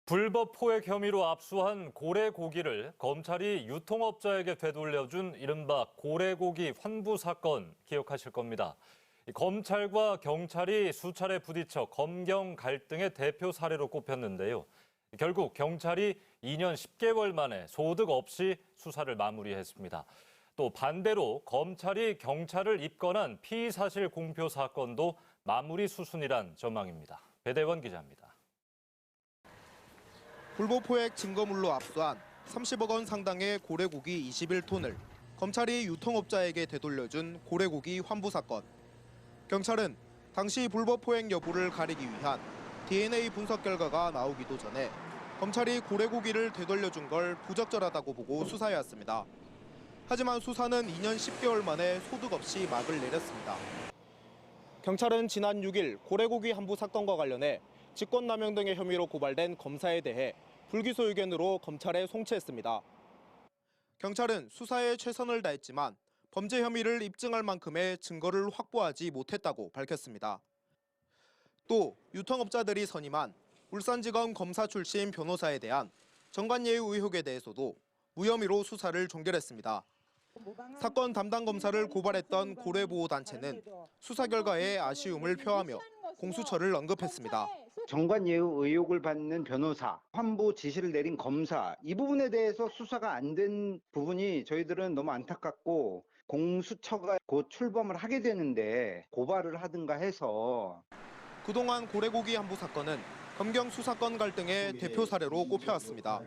불법 포획 혐의로 압수한 고래고기를 검찰이 유통업자에게 되돌려준 이른바 고래고기 환부 사건 기억하실 겁니다. 검찰과 경찰이 수차례 부딪혀 검경 갈등의 대표 사례로 꼽혔는데요. 결국 경찰이 2년 10개월 만에 소득 없이 수사를 마무리했습니다. 또 반대로 검찰이 경찰을 입건한 피의사실 공표 사건도 마무리 수순이란 전망입니다. 배대원 기자입니다. 불법 포획 증거물로 압수한 30억 원 상당의 고래고기 21톤을 검찰이 유통업자에게 되돌려준 고래고기 환부 사건. 경찰은 당시 불법 포획 여부를 가리기 위한 DNA 분석 결과가 나오기도 전에 검찰이 고래고기를 되돌려준 걸 부적절하다고 보고 수사해왔습니다. 하지만 수사는 2년 10개월 만에 소득 없이 막을 내렸습니다. 경찰은 지난 6일 고래고기 환부 사건과 관련해 직권남용 등의 혐의로 고발된 검사에 대해 불기소 의견으로 검찰에 송치했습니다. 경찰은 수사에 최선을 다했지만 범죄 혐의를 입증할 만큼의 증거를 확보하지 못했다고 밝혔습니다. 또 유통업자들이 선임한 울산지검 검사 출신 변호사에 대한 정관예우 의혹에 대해서도 무혐의로 수사를 종결했습니다. 사건 담당 검사를 고발했던 고래보호단체는 수사 결과에 아쉬움을 표하며 공수처를 언급했습니다. 정관예우 의혹을 받는 변호사, 환부 지시를 내린 검사, 이 부분에 대해서 수사가 안 된 부분이 저희들은 너무 안타깝고 공수처가 곧 출범을 하게 되는데 고발을 하든가 해서 그동안 고래고기 환부 사건은 검경 수사권 갈등의 대표 사례로 꼽혀왔습니다.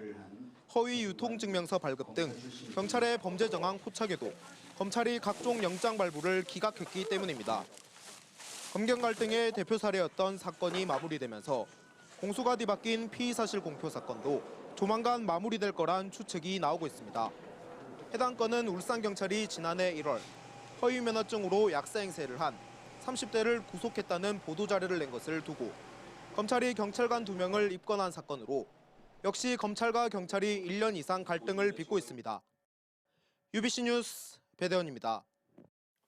허위 유통증명서 발급 등 경찰의 범죄 정황 포착에도 검찰이 각종 영장 발부를 기각했기 때문입니다. 검경 갈등의 대표 사례였던 사건이 마무리되면서 공소가 뒤바뀐 피의사실 공표 사건도 조만간 마무리될 거란 추측이 나오고 있습니다. 해당 건은 울산경찰이 지난해 1월 허위 면허증으로 약세 행세를 한 30대를 구속했다는 보도자료를 낸 것을 두고 검찰이 경찰관 2명을 입건한 사건으로 역시 검찰과 경찰이 1년 이상 갈등을 빚고 있습니다. UBC 뉴스 배대원입니다.